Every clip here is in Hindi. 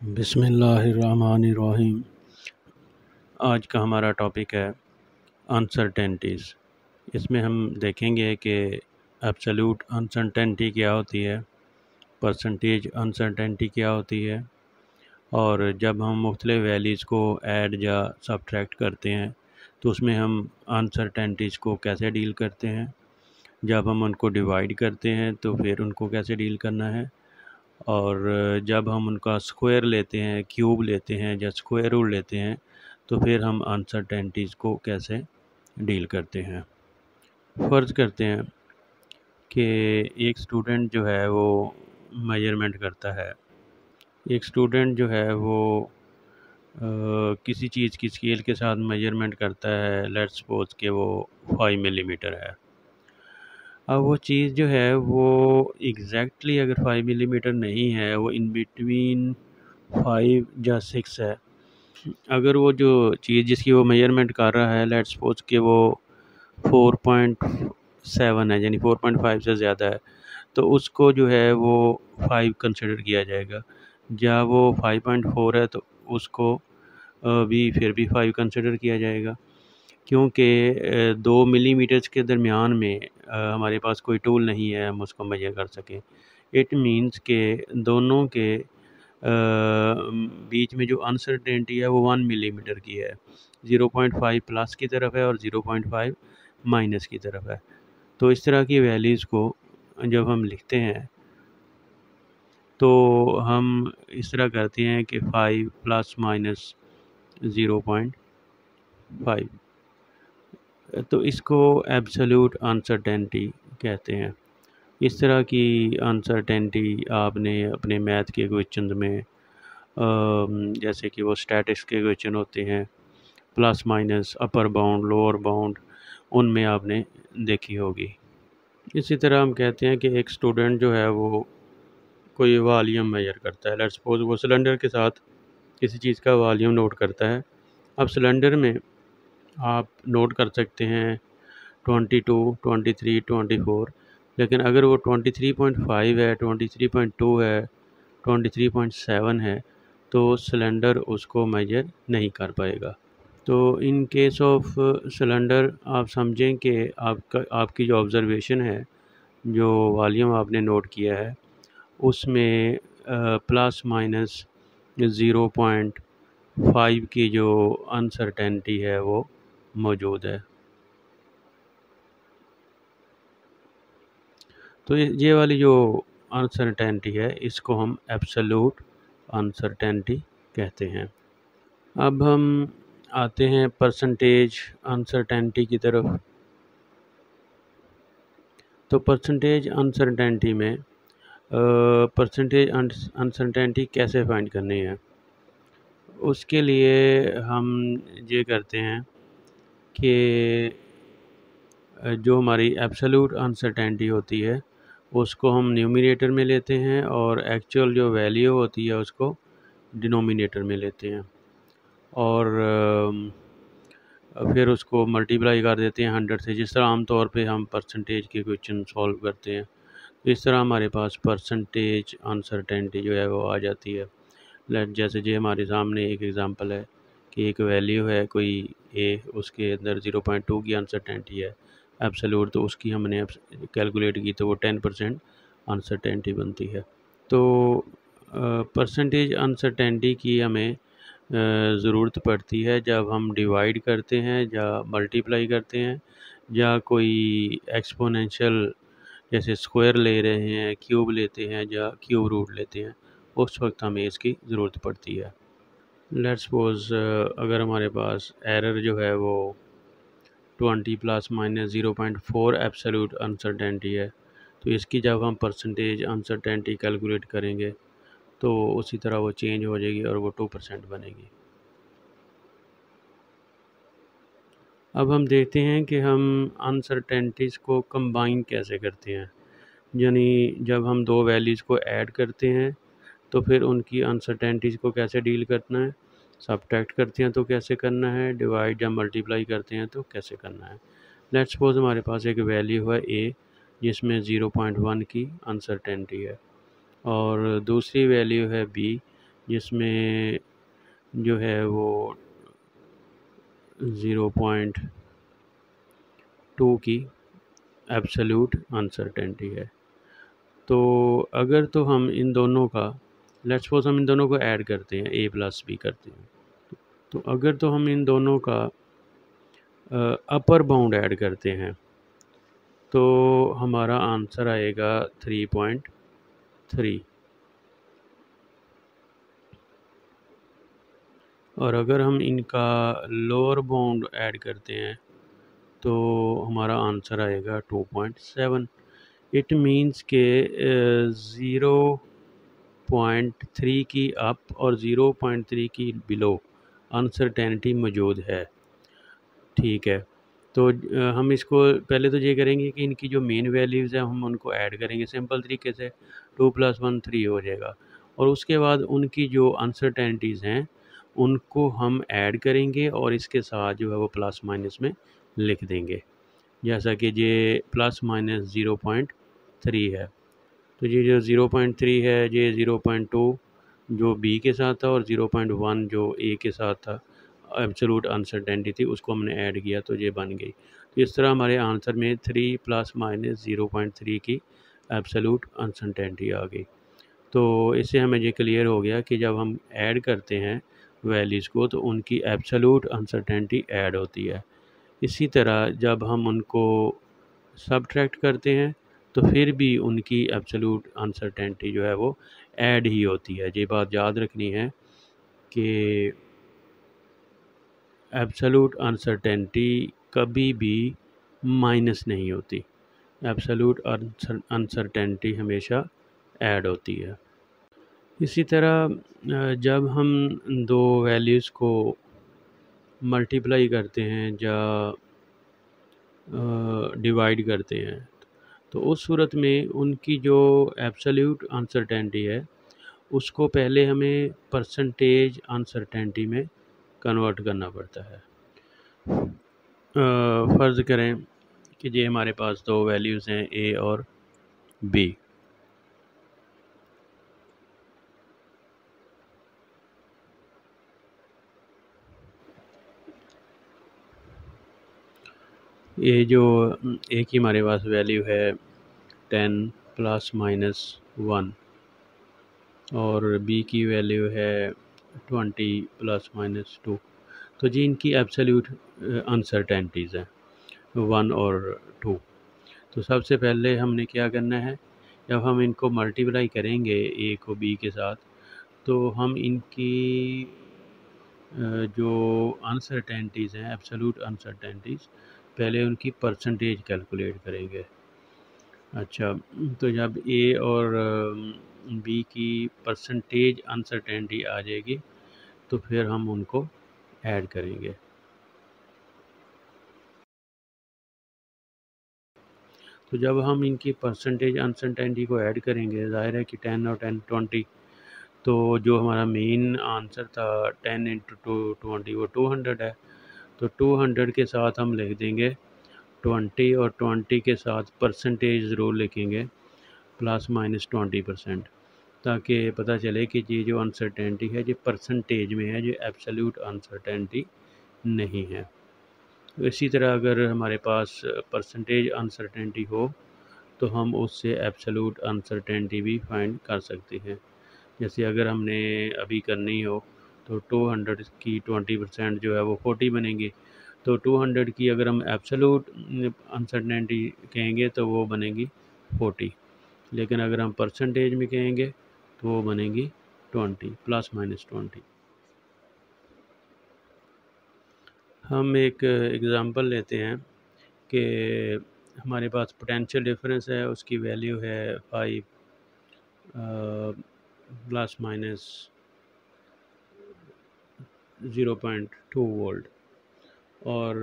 बिस्मिल्लाहिर्रहमानिर्रहीम। आज का हमारा टॉपिक है अनसर्टेनिटीज़। इसमें हम देखेंगे कि एब्सोल्यूट अनसर्टेनिटी क्या होती है, परसेंटेज अनसर्टेनिटी क्या होती है, और जब हम मुख्तलिफ वैल्यूज़ को ऐड या सब्ट्रैक्ट करते हैं तो उसमें हम अनसर्टेनिटीज़ को कैसे डील करते हैं। जब हम उनको डिवाइड करते हैं तो फिर उनको कैसे डील करना है, और जब हम उनका स्क्वायर लेते हैं, क्यूब लेते हैं या स्क्वायर रूट लेते हैं तो फिर हम अनसर्टेनिटीज़ को कैसे डील करते हैं। फ़र्ज़ करते हैं कि एक स्टूडेंट जो है वो मेजरमेंट करता है। एक स्टूडेंट जो है वो किसी चीज़ की स्केल के साथ मेजरमेंट करता है। लेट्स सपोज कि वो 5 मिलीमीटर है। अब वो चीज़ जो है वो एग्जैक्टली अगर 5 मिलीमीटर नहीं है, वो इन बिटवीन 5 या 6 है। अगर वो जो चीज़ जिसकी वो मेजरमेंट कर रहा है, लेट्स सपोज कि वो 4.7 है, यानी 4.5 से ज़्यादा है, तो उसको जो है वो 5 कंसिडर किया जाएगा। या वो 5.4 है तो उसको भी फिर भी 5 कंसिडर किया जाएगा, क्योंकि 2 मिलीमीटर्स के दरमियान में हमारे पास कोई टूल नहीं है हम उसको मेजर कर सकें। इट मीन्स के दोनों के बीच में जो अनसर्टेनिटी है वो 1 मिलीमीटर की है। 0.5 प्लस की तरफ है और 0.5 माइनस की तरफ है। तो इस तरह की वैल्यूज़ को जब हम लिखते हैं तो हम इस तरह करते हैं कि 5 प्लस माइनस 0.5, तो इसको एब्सोल्यूट अनसर्टेनिटी कहते हैं। इस तरह की अनसर्टेनिटी आपने अपने मैथ के क्वेश्चन में जैसे कि वो स्टैटिक्स के क्वेश्चन होते हैं, plus minus, upper bound, lower bound, उनमें आपने देखी होगी। इसी तरह हम कहते हैं कि एक स्टूडेंट जो है वो कोई वॉल्यूम मेजर करता है। लेट्स सपोज वो सिलेंडर के साथ किसी चीज़ का वॉल्यूम नोट करता है। अब सिलेंडर में आप नोट कर सकते हैं 22, 23, 24, लेकिन अगर वो 23.5 है, 23.2 है, 23.7 है तो सिलेंडर उसको मेजर नहीं कर पाएगा। तो इन केस ऑफ सिलेंडर आप समझें कि आपकी जो ऑब्ज़र्वेशन है, जो वॉल्यूम आपने नोट किया है, उसमें प्लस माइनस 0.5 की जो अनसर्टेनिटी है वो मौजूद है। तो ये वाली जो अनसर्टेनिटी है इसको हम एब्सोल्यूट अनसर्टेनिटी कहते हैं। अब हम आते हैं परसेंटेज अनसर्टेनिटी की तरफ। तो परसेंटेज अनसर्टेनिटी में परसेंटेज अनसर्टेनिटी कैसे फाइंड करनी है, उसके लिए हम ये करते हैं कि जो हमारी एब्सोल्यूट अनसर्टेनिटी होती है उसको हम न्यूमरेटर में लेते हैं और एक्चुअल जो वैल्यू होती है उसको डिनोमिनेटर में लेते हैं, और फिर उसको मल्टीप्लाई कर देते हैं 100 से, जिस तरह आमतौर पे हम परसेंटेज के क्वेश्चन सॉल्व करते हैं। तो इस तरह हमारे पास परसेंटेज अनसर्टेनिटी जो है वो आ जाती है। जैसे जी हमारे सामने एक एग्ज़ाम्पल है कि एक वैल्यू है कोई ए, उसके अंदर 0.2 की अनसर्टेनिटी है एब्सोल्यूट, तो उसकी हमने कैलकुलेट की तो वो 10% अनसर्टेनिटी बनती है। तो परसेंटेज अनसर्टेनिटी की हमें ज़रूरत पड़ती है जब हम डिवाइड करते हैं या मल्टीप्लाई करते हैं या कोई एक्सपोनेंशियल जैसे स्क्वायर ले रहे हैं, क्यूब लेते हैं या क्यूब रूट लेते हैं, उस वक्त हमें इसकी ज़रूरत पड़ती है। लेट्स सपोज अगर हमारे पास एरर जो है वो 20 प्लस माइनस 0.4 एब्सोल्यूट अनसर्टेनिटी है, तो इसकी जब हम परसेंटेज अनसर्टेनिटी कैलकुलेट करेंगे तो उसी तरह वो चेंज हो जाएगी और वो 2% बनेगी। अब हम देखते हैं कि हम अनसर्टेनिटीज़ को कंबाइन कैसे करते हैं, यानी जब हम दो वैल्यूज़ को ऐड करते हैं तो फिर उनकी अनसर्टेनिटीज़ को कैसे डील करना है, सब्ट्रैक्ट करते हैं तो कैसे करना है, डिवाइड या मल्टीप्लाई करते हैं तो कैसे करना है। लेट्स सपोज हमारे पास एक वैल्यू है ए जिसमें 0.1 की अनसर्टेनिटी है, और दूसरी वैल्यू है बी जिसमें जो है वो 0.2 की एब्सोल्यूट अनसर्टेनिटी है। तो अगर तो हम इन दोनों का लेट्स सपोज हम इन दोनों को ऐड करते हैं, a प्लस बी करते हैं, तो अगर तो हम इन दोनों का अपर बाउंड ऐड करते हैं तो हमारा आंसर आएगा 3.3। और अगर हम इनका लोअर बाउंड ऐड करते हैं तो हमारा आंसर आएगा 2.7। इट मीन्स के 0.3 की अप और 0.3 की बिलो अनसर्टेनिटी मौजूद है। ठीक है, तो हम इसको पहले तो ये करेंगे कि इनकी जो मेन वैल्यूज़ हैं हम उनको ऐड करेंगे सिंपल तरीके से, 2 + 1 3 हो जाएगा। और उसके बाद उनकी जो अनसर्टेनिटीज़ हैं उनको हम ऐड करेंगे और इसके साथ जो है वो प्लस माइनस में लिख देंगे, जैसा कि ये प्लस माइनस 0.3 है। तो ये जो 0.3 है ये 0.2 जो बी के साथ था और 0.1 जो ए के साथ था एब्सोल्यूट अनसर्टेनिटी थी, उसको हमने ऐड किया तो ये बन गई। तो इस तरह हमारे आंसर में 3 + - 0.3 की एब्सोल्यूट अनसर्टेनिटी आ गई। तो इससे हमें ये क्लियर हो गया कि जब हम ऐड करते हैं वैल्यूज़ को तो उनकी एब्सोल्यूट अनसर्टेनिटी ऐड होती है। इसी तरह जब हम उनको सब्ट्रैक्ट करते हैं तो फिर भी उनकी एब्सोल्यूट अनसर्टेनिटी जो है वो ऐड ही होती है। ये बात याद रखनी है कि एब्सोल्यूट अनसर्टेनिटी कभी भी माइनस नहीं होती, एब्सोल्यूट अनसर्टेनिटी हमेशा ऐड होती है। इसी तरह जब हम दो वैल्यूज़ को मल्टीप्लाई करते हैं या डिवाइड करते हैं तो उस सूरत में उनकी जो एब्सोल्यूट अनसर्टेनिटी है उसको पहले हमें परसेंटेज अनसर्टेनिटी में कन्वर्ट करना पड़ता है। फ़र्ज़ करें कि ये हमारे पास दो वैल्यूज़ हैं ए और बी। ये जो ए की हमारे पास वैल्यू है 10 ± 1 और बी की वैल्यू है 20 ± 2। तो जी इनकी एब्सोल्यूट अनसर्टेनिटीज़ हैं 1 और 2। तो सबसे पहले हमने क्या करना है, जब हम इनको मल्टीप्लाई करेंगे ए को बी के साथ तो हम इनकी जो अनसर्टेनिटीज़ हैं एब्सोल्यूट अनसर्टेनिटीज़ पहले उनकी परसेंटेज कैलकुलेट करेंगे। अच्छा, तो जब ए और बी की परसेंटेज अनसर्टेनिटी आ जाएगी तो फिर हम उनको ऐड करेंगे। तो जब हम इनकी परसेंटेज अनसर्टेनिटी को ऐड करेंगे ज़ाहिर है कि 10 और 10 20, तो जो हमारा मेन आंसर था 10 × 20 वो 200 है। तो 200 के साथ हम लिख देंगे 20 और 20 के साथ परसेंटेज ज़रूर लिखेंगे ±20%, ताकि पता चले कि ये जो अनसर्टेनिटी है ये परसेंटेज में है, ये एब्सोल्यूट अनसर्टेनिटी नहीं है। तो इसी तरह अगर हमारे पास परसेंटेज अनसर्टेनिटी हो तो हम उससे एब्सोल्यूट अनसर्टेनिटी भी फाइंड कर सकते हैं। जैसे अगर हमने अभी करनी हो तो 200 की 20% जो है वो 40 बनेंगी। तो 200 की अगर हम एब्सोल्यूट अनसर्टेनिटी कहेंगे तो वो बनेगी 40, लेकिन अगर हम परसेंटेज में कहेंगे तो वो बनेगी 20 ±20। हम एक एग्ज़ाम्पल लेते हैं कि हमारे पास पोटेंशियल डिफरेंस है, उसकी वैल्यू है 5 ±0.2 वोल्ट और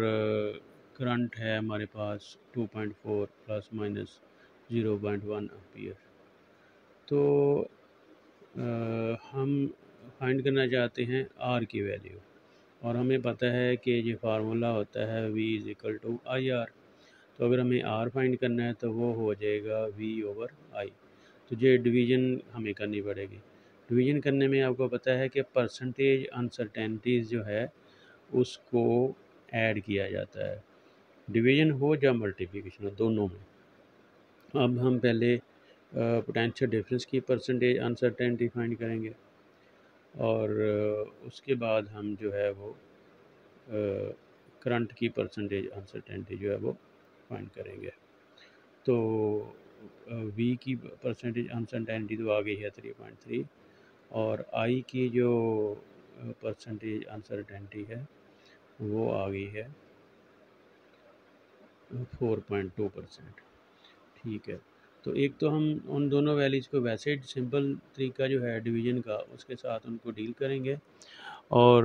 करंट है हमारे पास 2.4 ±0.1 एम्पियर। तो हम फाइंड करना चाहते हैं आर की वैल्यू और हमें पता है कि ये फार्मूला होता है V = IR। तो अगर हमें आर फाइंड करना है तो वो हो जाएगा V/I। तो ये डिवीज़न हमें करनी पड़ेगी। डिवीजन करने में आपको पता है कि परसेंटेज अनसर्टेनिटीज़ जो है उसको ऐड किया जाता है, डिवीजन हो या मल्टीप्लिकेशन हो, दोनों में। अब हम पहले पोटेंशियल डिफरेंस की परसेंटेज अनसर्टेनिटी फाइंड करेंगे और उसके बाद हम जो है वो करंट की परसेंटेज अनसर्टेनिटी जो है वो फाइंड करेंगे। तो वी की परसेंटेज अनसर्टेनिटी तो आ गई है 3.3 और आई की जो परसेंटेज अनसर्टेनिटी है वो आ गई है 4.2%। ठीक है, तो एक तो हम उन दोनों वैल्यूज़ को वैसे सिंपल तरीका जो है डिवीज़न का उसके साथ उनको डील करेंगे और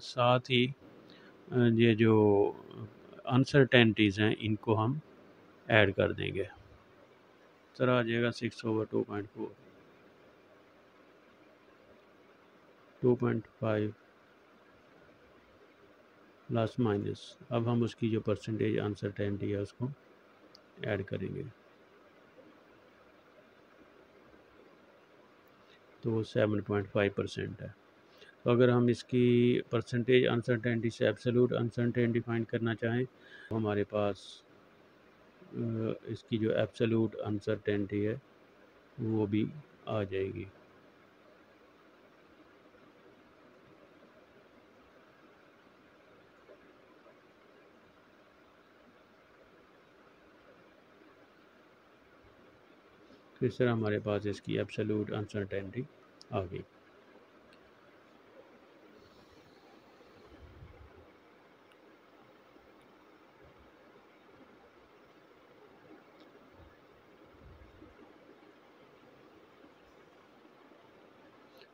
साथ ही ये जो अनसर्टेनिटीज़ हैं इनको हम ऐड कर देंगे। सर आ जाएगा 6/2.4 2.5 प्लस माइनस। अब हम उसकी जो परसेंटेज अनसर्टेनिटी है उसको ऐड करेंगे तो वो 7.5% है। तो अगर हम इसकी परसेंटेज अनसर्टेनिटी से एब्सोल्यूट अनसर्टेनिटी फाइंड करना चाहें तो हमारे पास इसकी जो एब्सोल्यूट अनसर्टेनिटी है वो भी आ जाएगी। तो इस तरह हमारे पास इसकी एब्सोल्यूट अनसर्टेनिटी आ गई।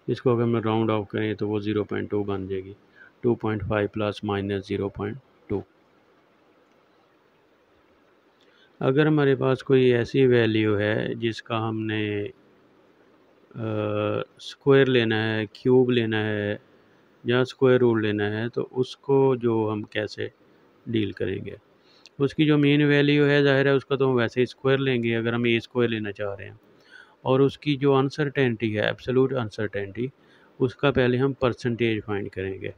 इसको अगर हम राउंड ऑफ करें तो वो 0.2 बन जाएगी, 2.5 प्लस माइनस 0.2। अगर हमारे पास कोई ऐसी वैल्यू है जिसका हमने स्क्वायर लेना है, क्यूब लेना है या स्क्वायर रूट लेना है तो उसको जो हम कैसे डील करेंगे। उसकी जो मेन वैल्यू है ज़ाहिर है उसका तो हम वैसे ही स्क्वायर लेंगे अगर हम ए स्क्वायर लेना चाह रहे हैं, और उसकी जो अनसर्टेनिटी है एब्सोल्यूट अनसर्टेनिटी उसका पहले हम परसेंटेज फाइंड करेंगे।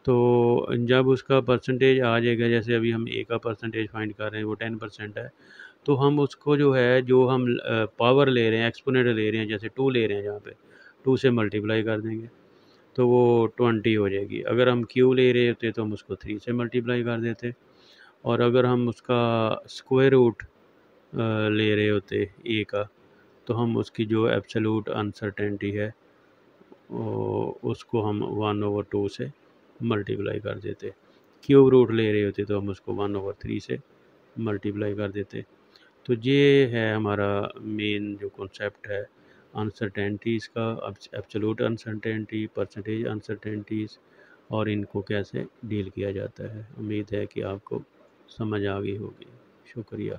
तो जब उसका परसेंटेज आ जाएगा, जैसे अभी हम ए का परसेंटेज फाइंड कर रहे हैं वो 10% है, तो हम उसको जो है जो हम पावर ले रहे हैं एक्सपोनेंट ले रहे हैं, जैसे 2 ले रहे हैं जहाँ पे 2 से मल्टीप्लाई कर देंगे तो वो 20 हो जाएगी। अगर हम क्यू ले रहे होते तो हम उसको 3 से मल्टीप्लाई कर देते, और अगर हम उसका स्क्वायर रूट ले रहे होते ए का तो हम उसकी जो एब्सोल्यूट अनसर्टेनिटी है उसको हम 1/2 से मल्टीप्लाई कर देते। क्यूब रूट ले रहे होते तो हम उसको 1/3 से मल्टीप्लाई कर देते। तो ये है हमारा मेन जो कॉन्सेप्ट है अनसर्टेनिटीज़ का, एब्सोल्यूट अनसर्टेनिटी, परसेंटेज अनसर्टेनिटीज़, और इनको कैसे डील किया जाता है। उम्मीद है कि आपको समझ आ गई होगी। शुक्रिया।